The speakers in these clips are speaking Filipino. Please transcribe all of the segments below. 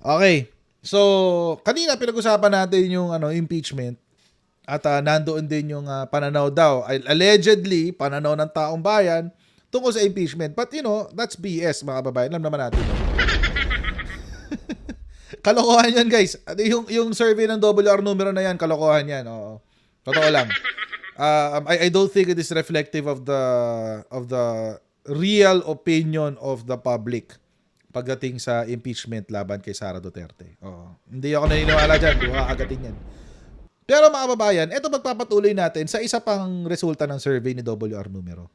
Okay. So, kanina pinag-usapan natin yung impeachment at nandoon din yung pananaw daw, allegedly, pananaw ng taong bayan tungkol sa impeachment. But that's BS mga kababayan. Alam naman natin yun. Kalokohan yan, guys. Yung survey ng WR numero na yan, kalokohan yan. Oo. Totoo lang. I don't think it is reflective of the real opinion of the public pagdating sa impeachment laban kay Sara Duterte. Oo. Hindi ako naniniwala dyan. Di ko kakagatin yan. Pero mga kababayan, ito magpapatuloy natin sa isa pang resulta ng survey ni WR numero.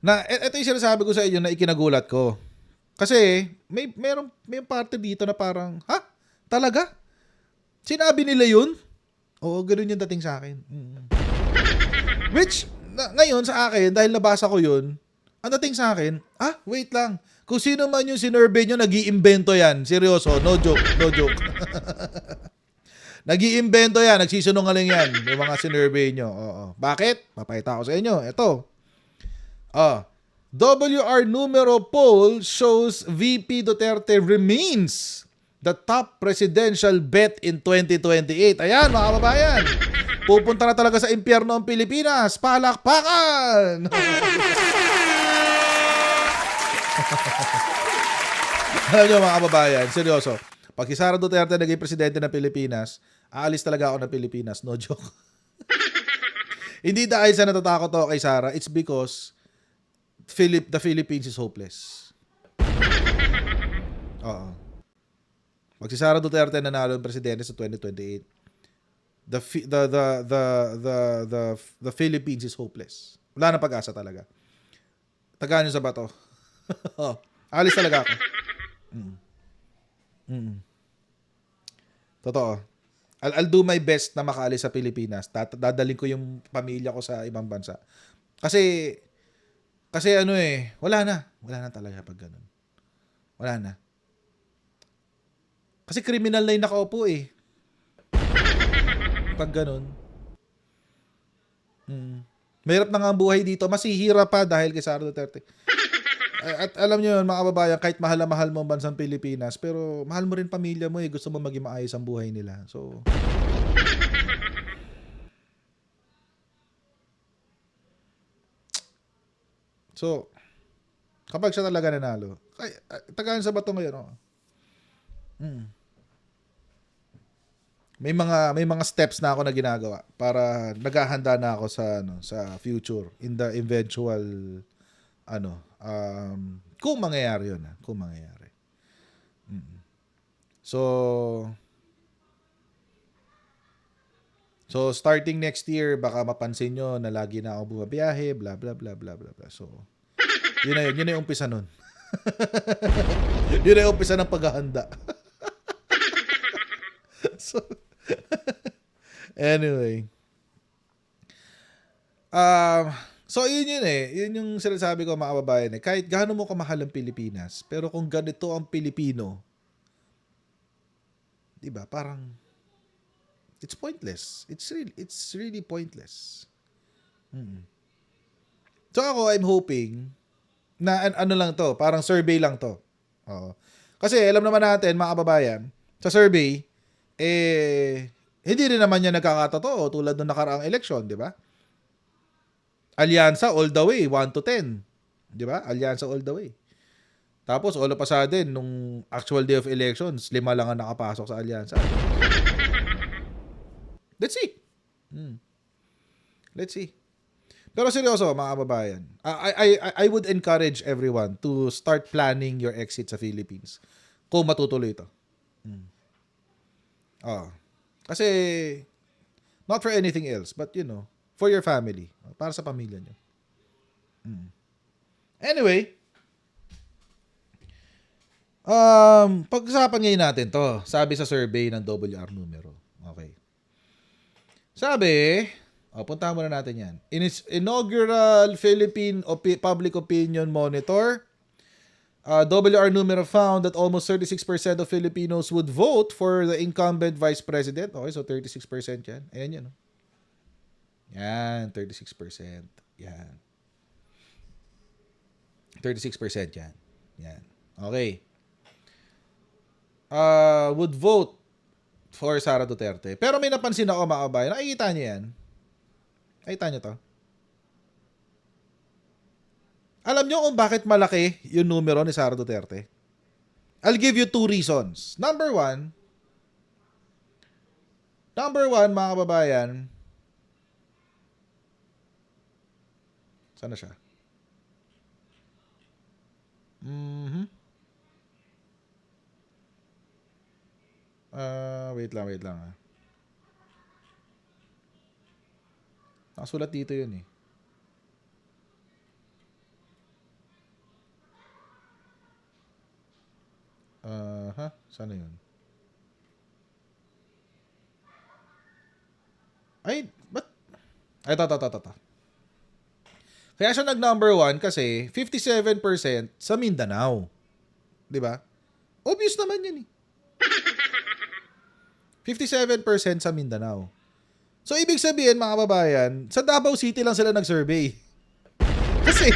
Ito yung sinasabi ko sa inyo na ikinagulat ko. Kasi may parte dito na parang, ha? Talaga? Sinabi nila yun? Oo, ganun yung dating sa akin. Which, ngayon sa akin, dahil nabasa ko yun, ang dating sa akin, wait lang. Kung sino man yung sinurvey nyo, nag-iimbento yan. Seryoso, no joke, no joke. Nag-iimbento yan, nagsisinungaling yan, yung mga sinurvey nyo. Oo. Bakit? Papakita ko sa inyo. Ito. WR numero poll shows VP Duterte remains the top presidential bet in 2028. Ayan, mga kababayan. Pupunta na talaga sa impyerno ang Pilipinas. Palakpakan! Alam nyo mga kababayan, seryoso. Pag si Sara Duterte naging presidente ng Pilipinas, aalis talaga ako ng Pilipinas. No joke. Hindi dahil sa natatakot ako kay Sara, it's because the Philippines is hopeless. Oo. Pag si Sara Duterte nanalo ng presidente sa 2028, the Philippines is hopeless. Wala nang pag-asa talaga. Tagaan nyo sa bato. Alis talaga ako. Totoo. I'll do my best na makaalis sa Pilipinas. Dadalhin ko yung pamilya ko sa ibang bansa. Kasi wala na. Wala na talaga pag ganun. Wala na. Kasi criminal na yung nakaupo eh. Pag ganun. Mahirap na nga ang buhay dito. Masihira pa dahil kay Sara Duterte. At alam nyo yun, mga kababayan, kahit mahal na mahal mo ang bansang Pilipinas, pero mahal mo rin pamilya mo eh. Gusto mo maging maayos ang buhay nila. So, kapag siya talaga nanalo, tagaan sa bato ngayon. May mga steps na ako na ginagawa para naghahanda na ako sa future in the eventual kung mangyayari yun, kung mangyayari. So starting next year, baka mapansin nyo na lagi na ako bumabiyahe, bla bla bla bla bla bla. So yun na yung umpisa nun. Yun na yung umpisa ng paghahanda. So anyway. So yun eh. Yun yung sinasabi ko mga kababayan eh. Kahit gaano mo kamahal ang Pilipinas, pero kung ganito ang Pilipino, diba, parang it's pointless. It's really pointless. So ako, I'm hoping na lang to, parang survey lang to. Oo. Kasi alam naman natin mga kababayan, sa survey, hindi rin naman yan nagkakatotoo tulad ng nakaraang eleksyon, di ba? Alyansa all the way, 1 to 10. Di ba? Alyansa all the way. Tapos all of a sudden, nung actual day of elections, 5 lang ang nakapasok sa alyansa. Let's see. Let's see. Pero seryoso, mga kababayan, I would encourage everyone to start planning your exit sa Philippines kung matutuloy ito. Kasi, not for anything else, but for your family. Para sa pamilya nyo. Anyway, pag-usapan ngayon natin to. Sabi sa survey ng WR numero. Okay. Sabi, puntahan muna natin yan. In its inaugural Philippine Public Opinion Monitor, WR numero found that almost 36% of Filipinos would vote for the incumbent vice president. Okay, so 36% yan. Ayan yan. Yan, 36%. Yan. 36% yan. Yan. Okay. would vote for Sara Duterte. Pero may napansin ako, mga kabayan. Nakikita niyo yan? Nakikita niyo to? Alam niyo kung bakit malaki yung numero ni Sara Duterte? I'll give you 2 reasons. Number one, mga kababayan, sana siya? Wait lang. Nakasulat dito yun eh. Sana yun? Ay, ba't? Ay, ito. Kaya siya nag-number 1 kasi 57% sa Mindanao. Di ba? Obvious naman yun eh. 57% sa Mindanao. So, ibig sabihin, mga kababayan, sa Davao City lang sila nag-survey. Kasi,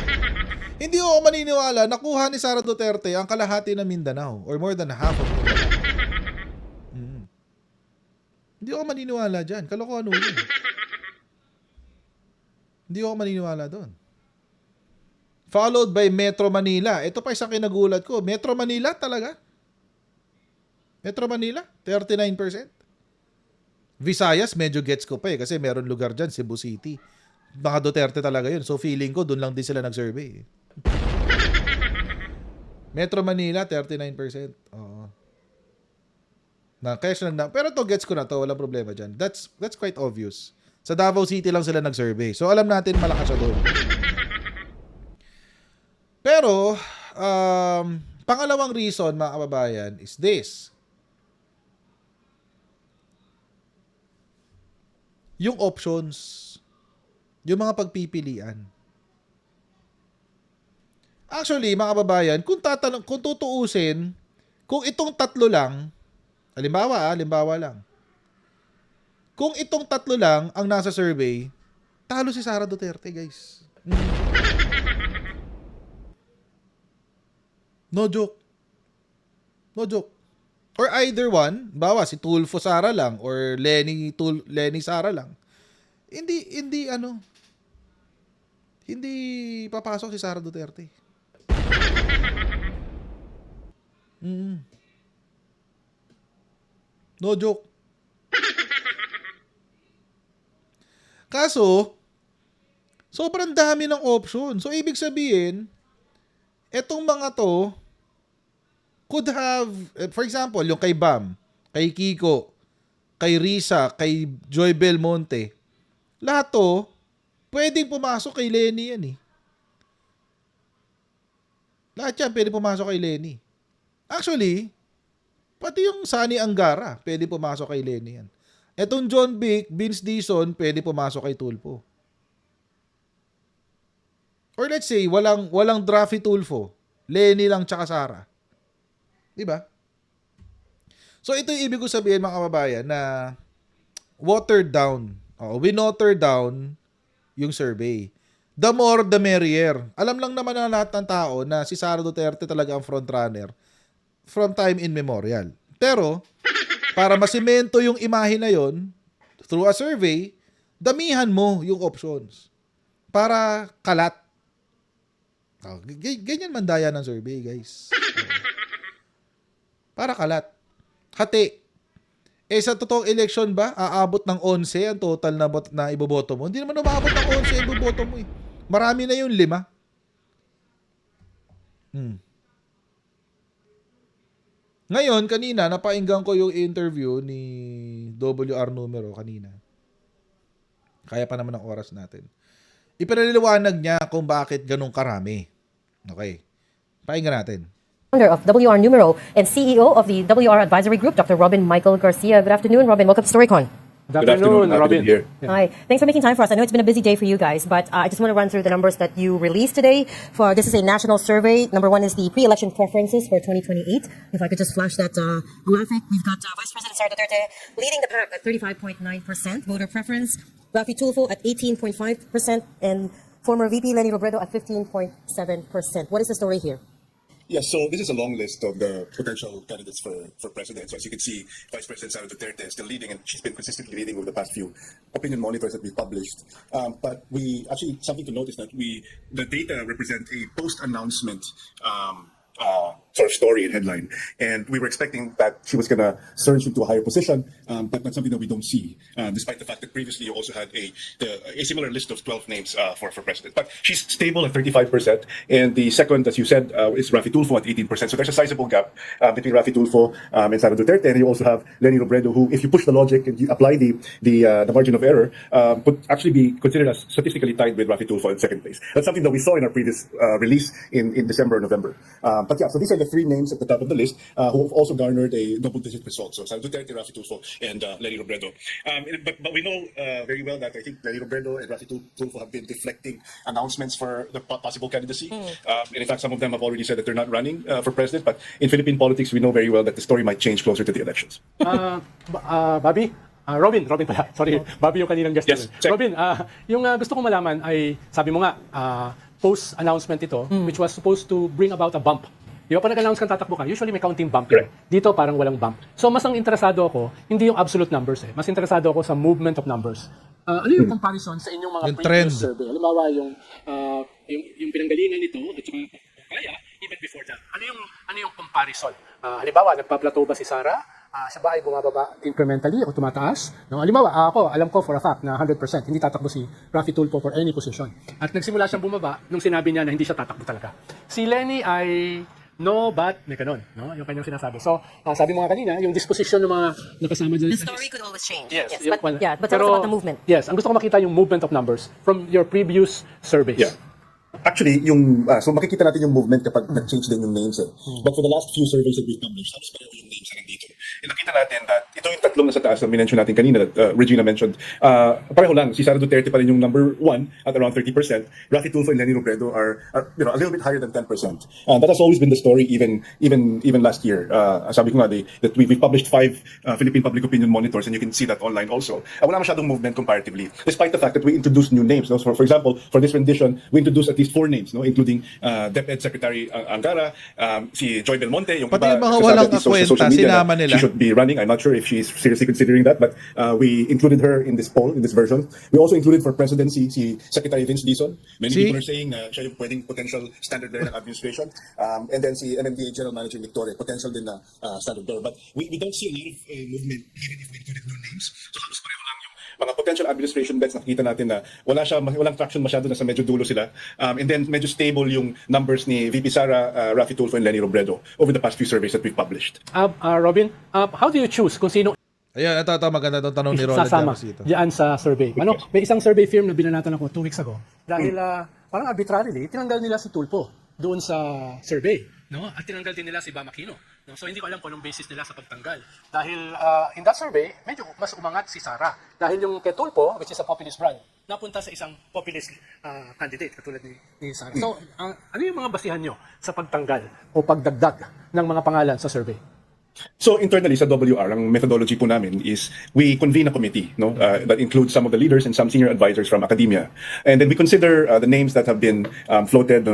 hindi ako maniniwala, nakuha ni Sara Duterte ang kalahati ng Mindanao or more than half of Mindanao. Hindi ako maniniwala dyan. Kalokohan yun. Hindi ako maniniwala doon. Followed by Metro Manila. Ito pa isang kinagulat ko. Metro Manila talaga? Metro Manila? 39%. Visayas, medyo gets ko pa eh. Kasi meron lugar dyan, Cebu City. Mga Duterte talaga yun. So feeling ko, doon lang din sila nag-survey. Metro Manila, 39%. Oo. Pero to gets ko na to. Walang problema dyan. That's quite obvious. Sa Davao City lang sila nag-survey. So alam natin malakas siya doon. Pero, pangalawang reason, mga kababayan, is this. Yung options. Yung mga pagpipilian. Actually, mga kababayan, kung tutuusin, kung itong tatlo lang, halimbawa lang. Kung itong tatlo lang ang nasa survey, talo si Sara Duterte, guys. No joke. Or either one, bawa si Tulfo Sara lang or Lenny Sara lang. Hindi papasok si Sara Duterte. No joke. Kaso, sobrang dami ng option. So, ibig sabihin, etong mga to, could have, for example, yung kay Bam, kay Kiko, kay Risa, kay Joy Belmonte, lahat to, pwedeng pumasok kay Lenny yan eh. Lahat yan, pwedeng pumasok kay Lenny. Actually, pati yung Sunny Angara, pwede pumasok kay Lenny yan. Etong John Vic, Vince Dizon, pwede pumasok kay Tulfo. Or let's say, walang Drafi Tulfo. Lenny lang tsaka Sara. Diba? So, ito yung ibig ko sabihin, mga kababayan, na watered down. Winoter down yung survey. The more, the merrier. Alam lang naman na lahat ng tao na si Sara Duterte talaga ang frontrunner from time immemorial. Pero, para masimento yung imahe na yon through a survey, damihan mo yung options para kalat. Ganyan man daya ng survey, guys. Para kalat. Hati. Sa totoong election ba, aabot ng 11 ang total na iboboto mo? Hindi naman umaabot ng 11 ang iboboto mo eh. Marami na yung 5. Ngayon, kanina, napainggan ko yung interview ni WR Numero kanina. Kaya pa naman ang oras natin. Ipinaliliwanag niya kung bakit ganun karami. Okay. Painggan natin. Founder of WR Numero and CEO of the WR Advisory Group, Dr. Robin Michael Garcia. Good afternoon, Robin. Welcome to StoryCon. Good afternoon, Robin. Here. Hi. Thanks for making time for us. I know it's been a busy day for you guys, but I just want to run through the numbers that you released today. This is a national survey. Number one is the pre-election preferences for 2028. If I could just flash that graphic, we've got Vice President Sara Duterte leading the pack at 35.9% voter preference, Rafi Tulfo at 18.5%, and former VP Lenny Robredo at 15.7%. What is the story here? Yeah, so this is a long list of the potential candidates for president. So as you can see, Vice President Sara Duterte is still leading, and she's been consistently leading over the past few opinion monitors that we published. But we actually, something to notice that the data represent a post-announcement sort of story and headline. And we were expecting that she was going to surge into a higher position, but that's something that we don't see, despite the fact that previously you also had a similar list of 12 names for president. But she's stable at 35%. And the second, as you said, is Rafi Tulfo at 18%. So there's a sizable gap between Rafi Tulfo and Sara Duterte. And you also have Leni Robredo, who, if you push the logic and you apply the margin of error, could actually be considered as statistically tied with Rafi Tulfo in second place. That's something that we saw in our previous release in December and November. But yeah, so these are the three names at the top of the list who have also garnered a double-digit result. So Sara Duterte, Rafi Tulfo, and Leni Robredo. But we know very well that I think Leni Robredo and Rafi Tulfo have been deflecting announcements for the possible candidacy. And in fact, some of them have already said that they're not running for president. But in Philippine politics, we know very well that the story might change closer to the elections. Bobby? Robin pala. Sorry, Bobby yung kaninang guest. Yes, check. Robin, yung gusto ko malaman ay, sabi mo nga, post-announcement ito, which was supposed to bring about a bump. Di ba, pag nag-announce kang tatakbo ka, usually may counting bump. Correct. Dito parang walang bump. So mas ang interesado ako, hindi yung absolute numbers Mas interesado ako sa movement of numbers. Ano yung comparison sa inyong mga Yung previous trend. survey? Halimbawa yung pinanggalingan nito at saka kaya even before that. Ano yung comparison? Halimbawa, nagpa-plateau ba si Sara? Siya ba ay bumababa incrementally o tumataas? No, halimbawa, ako, alam ko for a fact na 100% hindi tatakbo si Rafi Tulfo for any position. At nagsimula siyang bumaba nung sinabi niya na hindi siya tatakbo talaga. Si Leni ay no, but, may kanon, no? Yung kanyang sinasabi. So, sabi mo nga kanina, yung disposition ng mga nakasama dyan. The story could always change. Yes, but tell us about the movement. Yes, ang gusto ko makita yung movement of numbers from your previous surveys. Yeah. Actually, so makikita natin yung movement kapag nag-change din yung names. But for the last few surveys that we've published, halos pareho yung names na nandito. And nakita natin that ito yung tatlong nasa taas na minention natin kanina that Regina mentioned. Pareho lang, si Sara Duterte pa rin yung number 1 at around 30%. Rafi Tulfo and Leni Robredo are a little bit higher than 10%. That has always been the story even last year. Sabi ko nga, that we've published 5 Philippine public opinion monitors, and you can see that online also. Wala masyadong movement comparatively, despite the fact that we introduced new names. No? So for example, for this rendition, we introduced at least 4 names, no, including DepEd Secretary Angara, si Joy Belmonte, yung Pati iba yung mga nagsasabi walang at least sa social kakwenta, media sinama na nila. she should be running. I'm not sure if she's seriously considering that, but we included her in this poll, in this version. We also included for presidency si Secretary Vince Dizon. Many people are saying siya yung pwedeng potential standard bearer ng administration. And then si MMDA General Manager Victoria, potential din na standard bearer. But we don't see a lot of movement even if we included new names. So halos pareho lang yung mga potential administration bets. Nakikita natin na walang traction masyado, nasa medyo dulo sila. And then medyo stable yung numbers ni VP Sara, Rafi Tulfo, and Leni Robredo over the past few surveys that we've published. Robin, how do you choose kung sino Ayan, ito, maganda itong tanong ni Ronald sasama Llamasito. diyan sa survey? May isang survey firm na binanatan ako 2 weeks ago. Dahil parang arbitrarily, tinanggal nila si Tulfo doon sa survey. No? At tinanggal din nila si Bam Aquino. No? So hindi ko alam kung anong basis nila sa pagtanggal. Dahil in that survey, medyo mas umangat si Sara. Dahil yung kay Tulfo, which is a populist brand, napunta sa isang populist candidate katulad ni Sara. So ano yung mga basihan nyo sa pagtanggal o pagdagdag ng mga pangalan sa survey? So internally sa WR, ang methodology po namin is we convene a committee, no, that includes some of the leaders and some senior advisors from academia, and then we consider the names that have been floated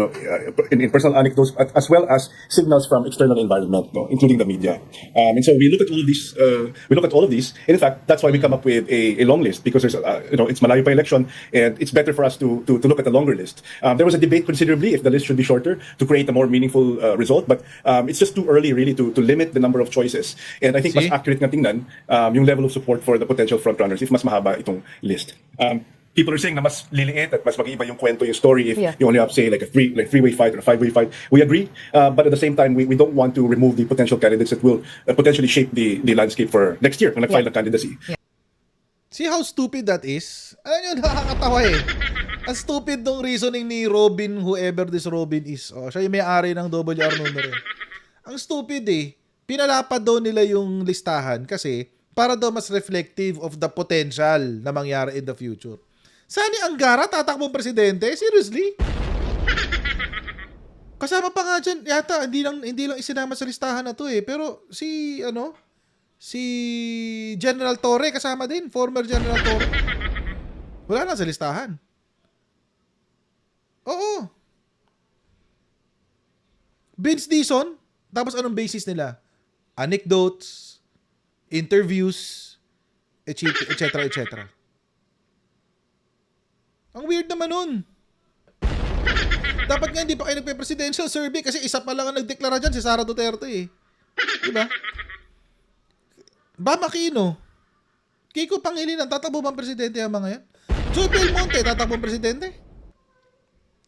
in personal anecdotes as well as signals from external environment, no, including the media. And so we look at all of these. And in fact, that's why we come up with a long list, because there's it's malayo pa election, and it's better for us to look at a longer list. There was a debate considerably if the list should be shorter to create a more meaningful result, but it's just too early really to limit the number of choices. And I think mas accurate nga tingnan yung level of support for the potential frontrunners if mas mahaba itong list. People are saying na mas liliit at mas mag-iiba yung kwento, yung story if you only have, say, like a three-way fight or a 5-way fight. We agree, but at the same time, we don't want to remove the potential candidates that will potentially shape the landscape for next year kung nag-file ng candidacy. See how stupid that is? Alam nyo, nakakatawa eh. Ang stupid ng reasoning ni Robin, whoever this Robin is. Siya yung may-ari ng WR numero. Ang stupid eh. Pinalapad daw nila yung listahan kasi para daw mas reflective of the potential na mangyari in the future. Sani Angara tatakbong presidente? Seriously? Kasama pa nga dyan, yata, hindi lang isinama sa listahan na to eh. Pero si General Torre kasama din, former General Torre. Wala na sa listahan. Oo. Vince Dizon, tapos anong basis nila? Anecdotes, interviews, etc. etc. Ang weird naman nun. Dapat nga hindi pa kayo nagpe-presidential survey kasi isa pa lang ang nagdeklara dyan, si Sara Duterte eh. Diba? Bam Aquino, Kiko Pangilinan, tatakbo bang presidente ang mga yan? Joy Belmonte, tatakbo ang presidente?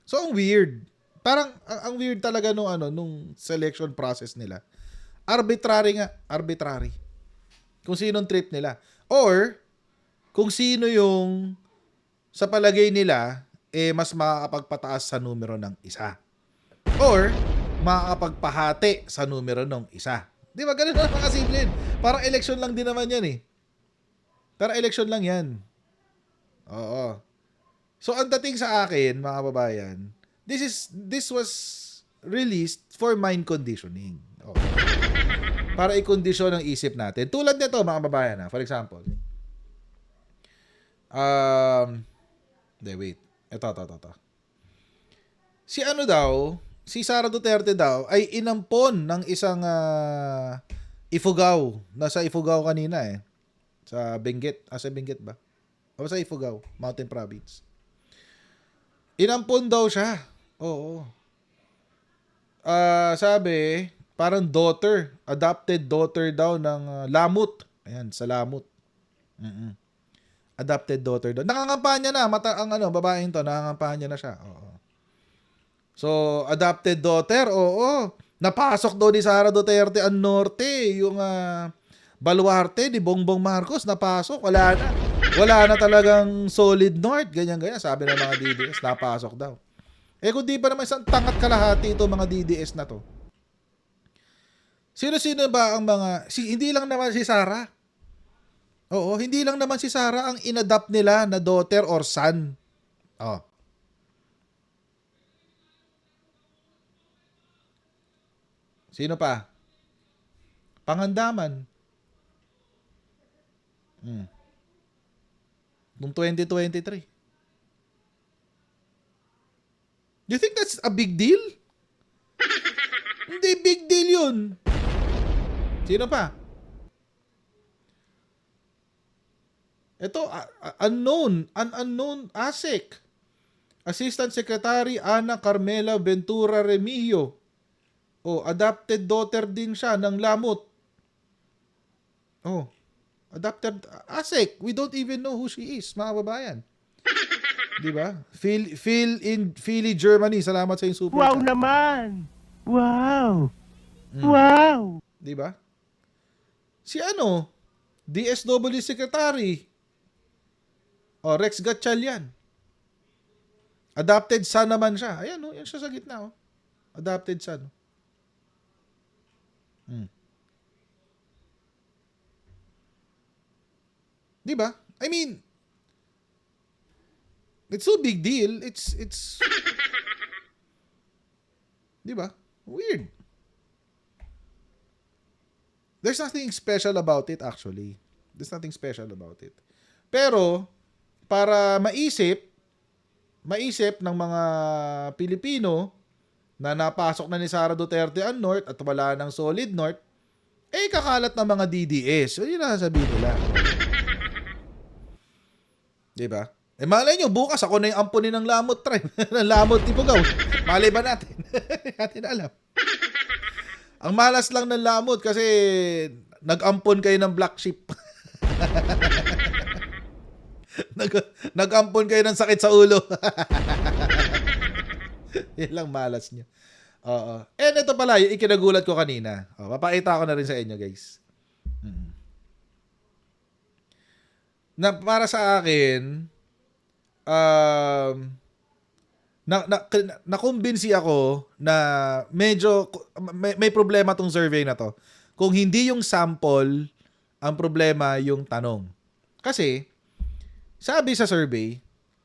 So, ang weird. Parang, ang weird talaga nung selection process nila. Arbitrary nga. Arbitrary. Kung sinong trip nila. Or, kung sino yung sa palagay nila, mas makakapagpataas sa numero ng isa. Or, makakapagpahati sa numero ng isa. Di ba? Ganun lang mga simple. Parang election lang din naman yan eh. Parang election lang yan. Oo. So, ang dating sa akin, mga kababayan, this was released for mind conditioning. Okay. Para i-kondisyon ang isip natin. Tulad nito, mga kababayan, for example. Wait. Ito. Si Sara Duterte daw, ay inampon ng isang Ifugao. Nasa Ifugao kanina eh. Sa Benguet. Sa Benguet ba? O sa Ifugao, Mountain Province. Inampon daw siya. Oo. Sabi, parang adopted daughter daw ng Lamut. Ayan, sa Lamut. Adopted daughter daw. Nangangampanya na, babaeng to, nangangampanya na siya. Oo. So, adopted daughter, oo. Napasok daw ni Sara Duterte ang norte, yung baluarte ni Bongbong Marcos, napasok, wala na. Wala na talagang solid north, ganyan. Sabi ng mga DDS, napasok daw. Kung di pa naman isang tangat kalahati ito mga DDS na to. Sino-sino ba ang mga, hindi lang naman si Sara. Oo, hindi lang naman si Sara ang inadapt nila na daughter or son. Oh. Sino pa? Pangandaman. Noong 2023. Do you think that's a big deal? Hindi big deal yun. Sino pa? Ito, unknown ASEC. Assistant Secretary Ana Carmela Ventura Remigio. Adopted daughter din siya ng Lamut. Adopted ASEC. We don't even know who she is, mga babayan. Di ba? Philly Germany. Salamat sa yung super. Wow naman! Wow! Wow! Di ba? Si DSW Secretary. Rex Gatchalian. Adopted son naman siya. Ayan, yan siya sa gitna. Adopted son. Di ba? I mean, it's so big deal. It's di ba? Weird. There's nothing special about it actually. There's nothing special about it. Pero para maisip ng mga Pilipino na napasok na ni Sara Duterte ang North at wala ng solid North, kakalat ng mga DDS. So, yun ang sasabihin nila. Diba? Malay nyo, bukas ako na yung ampunin ng Lamut Tribe. ng Lamut Ifugao. Malay ba natin? Natin alam. Ang malas lang ng Lamut kasi nag-ampon kayo ng black sheep. Nag-ampon kayo ng sakit sa ulo. Yan lang malas nyo. Oo. Ito pala, yung ikinagulat ko kanina. Papakita ko na rin sa inyo, guys. Na para sa akin, nakumbinsi ako na medyo may problema tong survey na to. Kung hindi yung sample, ang problema yung tanong. Kasi, sabi sa survey,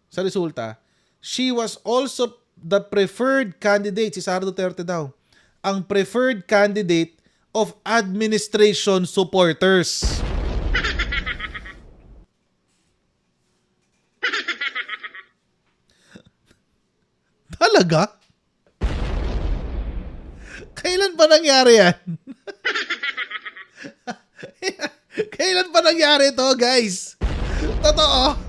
sa resulta, she was also the preferred candidate, si Sara Duterte daw, ang preferred candidate of administration supporters. Talaga? Kailan pa nangyari yan? Kailan pa nangyari to, guys? Totoo.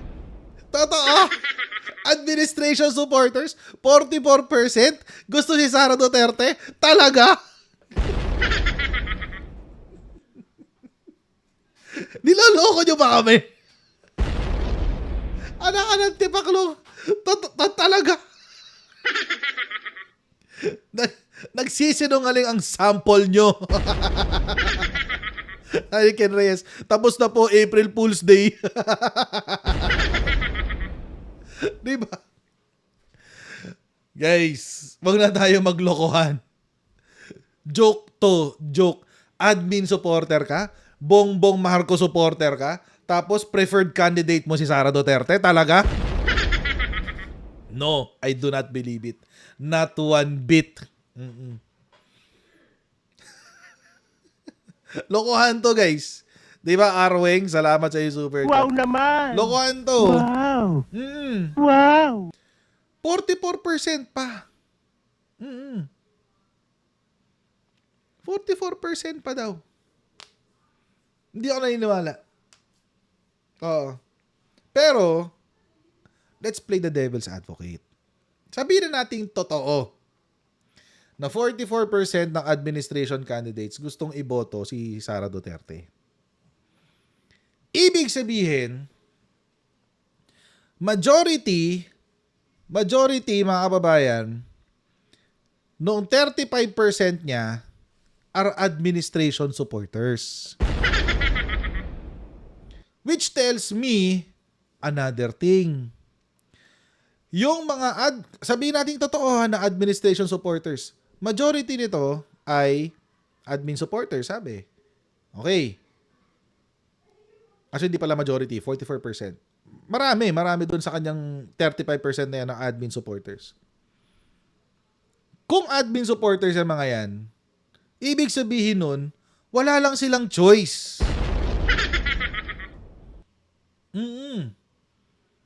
Administration supporters, 44%. Gusto si Sara Duterte? Talaga? Niloloko nyo ba kami? Anak-anak tipaklong. Talaga? Nagsisinungaling ang sample nyo. Ay, Ken Reyes. Tapos na po April Fool's Day. Diba? Guys, wag na tayo maglokohan. Joke to, joke. Admin supporter ka, Bongbong Marcos supporter ka, tapos preferred candidate mo si Sara Duterte, talaga? No, I do not believe it. Not one bit. Lokohan to, guys. Di ba, Arweng? Salamat sa iyo, super. Wow naman! Lokohan to. Wow! Wow! 44% pa. 44% pa daw. Hindi ako naniniwala. Oo. Pero, let's play the devil's advocate. Sabihin na natin totoo na 44% ng administration candidates gustong iboto si Sara Duterte. Ibig sabihin, majority mga kababayan, noong 35% niya are administration supporters. Which tells me another thing. Yung mga sabihin natin totoo na administration supporters, majority nito ay admin supporters, sabi. Okay. Actually, hindi pala majority, 44%. Marami dun sa kanyang 35% na yan ng admin supporters. Kung admin supporters ang mga yan, ibig sabihin nun, wala lang silang choice.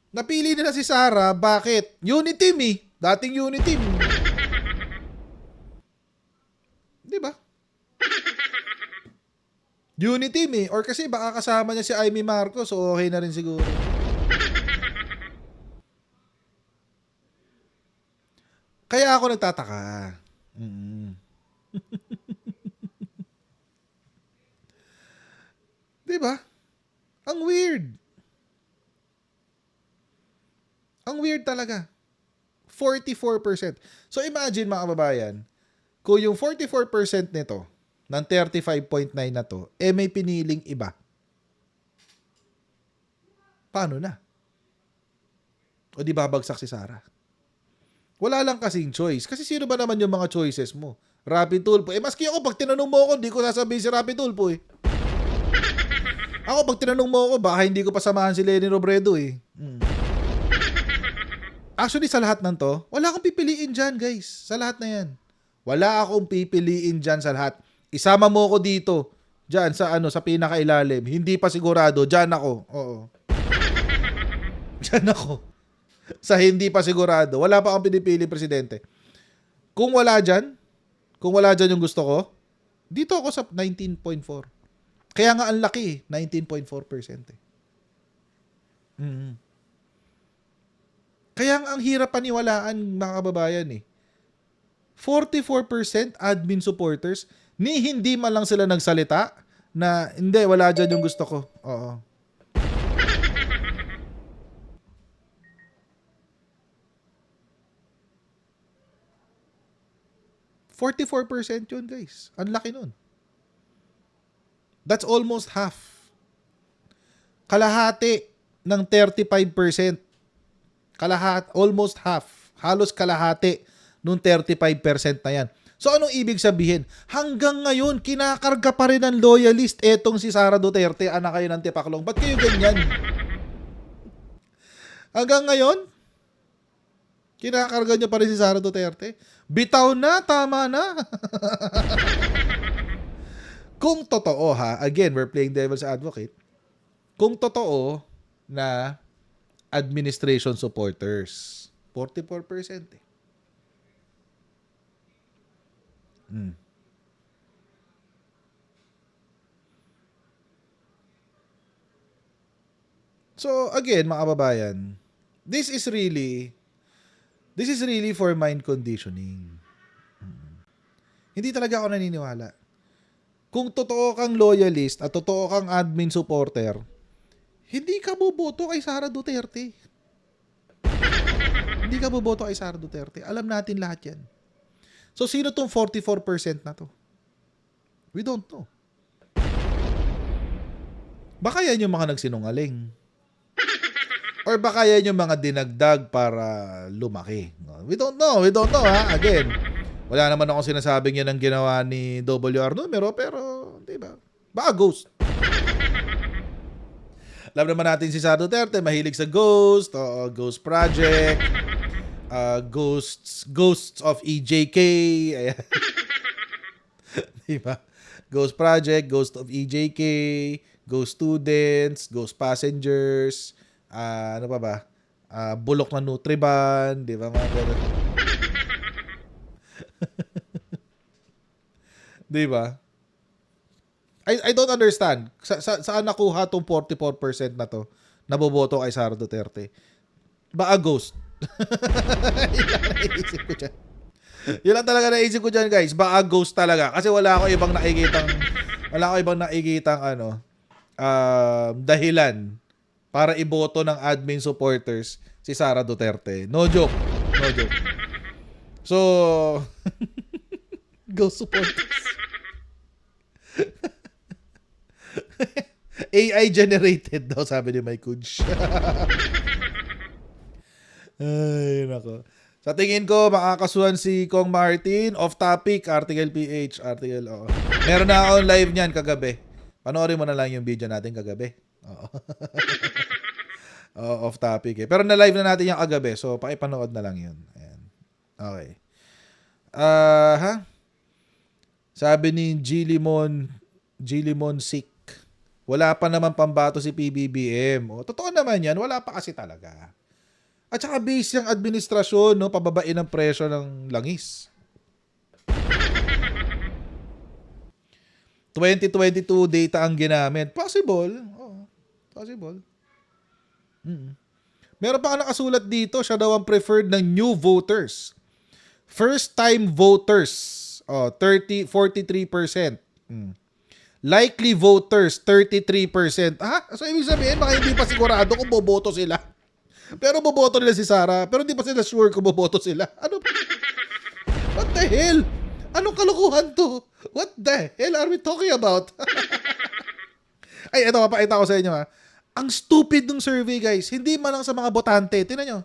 Napili nila si Sara, bakit? Uniteam eh. Dating Uniteam. Di ba? Uniteam eh. Or kasi baka kasama niya si Amy Marcos, so okay na rin siguro. Kaya ako nagtataka. Di ba? Ang weird. Ang weird talaga. 44%. So imagine mga kababayan, kung yung 44% nito, ng 35.9 na to, may piniling iba. Paano na? O di babagsak si Sara? Wala lang kasing choice. Kasi sino ba naman yung mga choices mo? Rapi Tulfo. Maski ako, pag tinanong mo ako, hindi ko sasabihin si Rapi Tulfo eh. Ako, pag tinanong mo ako, baka hindi ko pasamahan si Lenny Robredo eh. Actually, sa lahat ng to, wala akong pipiliin dyan, guys. Sa lahat na yan. Wala akong pipiliin dyan sa lahat. Isama mo ako dito. Dyan, sa pinakailalim. Hindi pa sigurado. Dyan ako. Oo. Dyan ako. Sa hindi pa sigurado. Wala pa akong pinipili presidente. Kung wala dyan yung gusto ko, dito ako sa 19.4. Kaya nga ang laki, 19.4%. Kaya nga ang hirap paniwalaan, mga kababayan eh. 44% admin supporters, ni hindi man lang sila nagsalita na hindi, wala dyan yung gusto ko. Oo. %44 yun, guys. Ang laki nun. That's almost half. Kalahati ng 35%. Almost half. Halos kalahati nung 35% na yan. So, anong ibig sabihin? Hanggang ngayon, kinakarga pa rin ng loyalist etong si Sara Duterte, anak kayo ng tipaklong. Ba't kayo ganyan? Hanggang ngayon, kinakarga nyo pa rin si Sara Duterte. Bitaw na, tama na. Kung totoo again, we're playing devil's advocate. Kung totoo na administration supporters, 44% eh. So, again, mga kababayan, this is really for mind conditioning. Hindi talaga ako naniniwala. Kung totoo kang loyalist at totoo kang admin supporter, hindi ka boboto kay Sara Duterte. Hindi ka boboto kay Sara Duterte. Alam natin lahat yan. So, sino tong 44% na to? We don't know. Baka yan yung mga nagsinungaling. Or baka yan yung mga dinagdag para lumaki. We don't know ha. Again, wala naman akong sinasabing yan ang ginawa ni WR numero, pero, di ba? Baka ghost. Alam naman natin si Sara Duterte, mahilig sa ghost, ghost project, ghosts of EJK, ayan. Diba? Ghost project, ghost of EJK, ghost students, ghost passengers, ano pa ba? Bulok na Nutriban, di ba? Mga ganun. Di ba? I don't understand. Saan nakuha tong 44% na to? Naboboto kay Sara Duterte. Baka ghost. Yun lang talaga naisip ko dyan, guys. Baka ghost talaga. Kasi wala ako ibang nakikitang dahilan para iboto ng admin supporters si Sara Duterte. No joke. So, ghost supporters. AI generated daw, sabi ni Mike Kuj. Ay, nako. Sa tingin ko, makakasuhan si Kong Martin. Off topic, Article PH. Meron na akong live niyan kagabi. Panoorin mo na lang yung video natin kagabi. Oo. Off topic eh. Pero na-live na natin yung kagabi. So, pakipanood na lang yun. Ayan. Okay. Sabi ni Gilimon Sick, wala pa naman pambato si PBBM. Totoo naman yan, wala pa kasi talaga. At saka base yung administrasyon, no, pababain ang presyo ng langis. 2022 data ang ginamit. Possible. Possible. Meron pa nakasulat dito, siya daw ang preferred ng new voters. First-time voters, 43%. Likely voters, 33%. So, ibig sabihin, baka hindi pa sigurado kung boboto sila. Pero boboto nila si Sara. Pero hindi pa sila sure kung boboto sila. Ano? What the hell? Anong kalokohan to? What the hell are we talking about? Ay, ito, mapakita ko sa inyo ha. Ang stupid ng survey, guys. Hindi man lang sa mga botante. Tingnan nyo.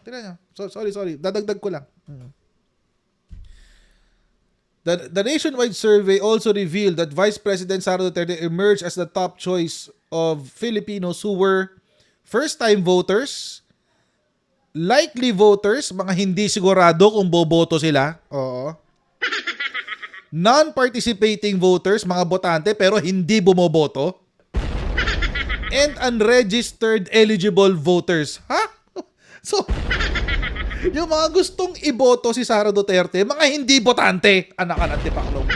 Sorry. Dadagdag ko lang. The nationwide survey also revealed that Vice President Sara Duterte emerged as the top choice of Filipinos who were first-time voters, likely voters, mga hindi sigurado kung boboto sila, non-participating voters, mga botante pero hindi bumoboto, and unregistered eligible voters. So, yung mga gustong iboto si Sara Duterte, mga hindi botante. Anak ka ng tipaklong.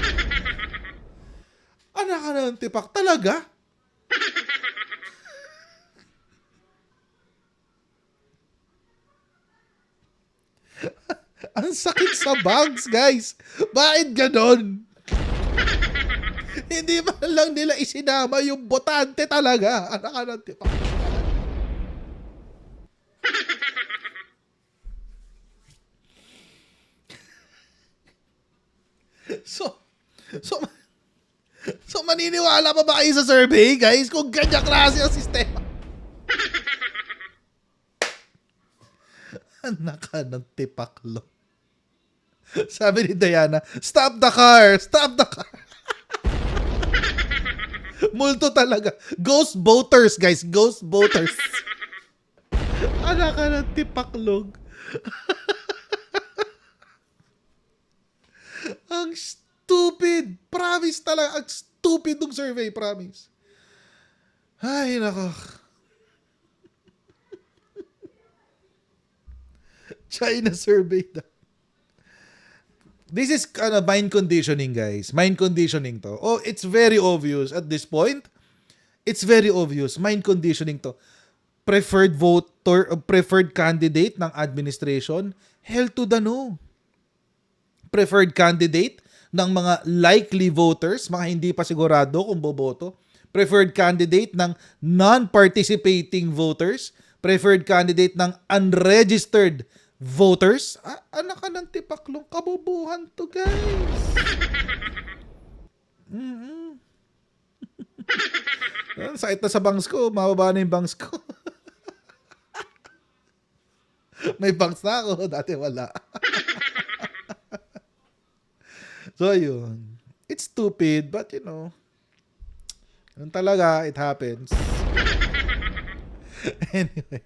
Anak ka ng tipak. Talaga? Ang sakit sa bags, guys. Bakit ganon? Hindi man lang nila isinama yung botante talaga. Anak ka ng tipak. So maniniwala pa ba kayo sa survey, guys? Kung ganyan klase ang sistema. Anak ka ng tipaklo. Sabi ni Diana, stop the car! Multo talaga. Ghost voters, guys. Ghost voters. Anak ka ng tipaklog. Ang stupid. Promise talaga. Ang stupid ng survey. Promise. Ay, nako. China survey na. This is mind conditioning, guys. Mind conditioning to. It's very obvious at this point. It's very obvious. Mind conditioning to. preferred voter, preferred candidate ng administration? Hell to the no. Preferred candidate ng mga likely voters, mga hindi pa sigurado kung boboto. Preferred candidate ng non-participating voters. Preferred candidate ng unregistered voters. Anak ka ng tipaklong, kabubuhan to, guys. Sakit na sa bangs ko. Mababa na yung bangs ko. May bangs na ako. Dati wala. So, yun. It's stupid, but you know, yun talaga, it happens. Anyway.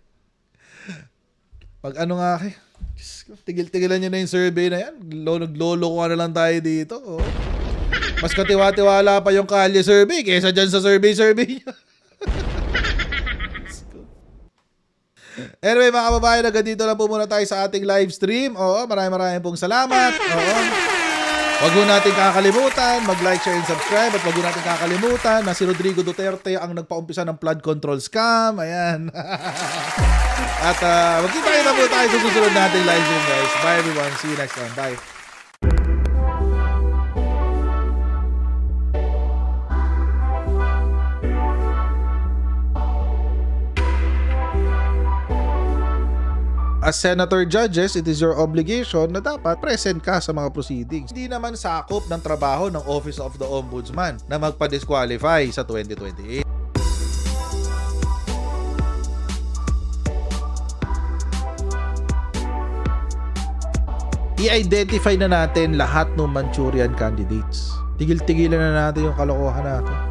Pag ano nga, tigil-tigilan nyo na yung survey na yan. Naglolo ko na lang tayo dito. Oh. Mas katiwa-tiwala pa yung kalye survey kaysa dyan sa survey nyo. Anyway, mga kababayan, hanggang dito lang po muna tayo sa ating live stream. Oo, maraming pong salamat. Oo. Wag mo natin kakalimutan, mag-like, share, and subscribe. At wag mo natin kakalimutan na si Rodrigo Duterte ang nagpaumpisa ng flood control scam. Ayan. At magkita-kita po tayo sa susunod nating live stream, guys. Bye everyone. See you next time. Bye. As senator judges, it is your obligation na dapat present ka sa mga proceedings. Hindi naman sakop ng trabaho ng Office of the Ombudsman na magpa-disqualify sa 2028. I-identify na natin lahat ng Manchurian candidates. Tigil-tigilan na natin yung kalokohan natin.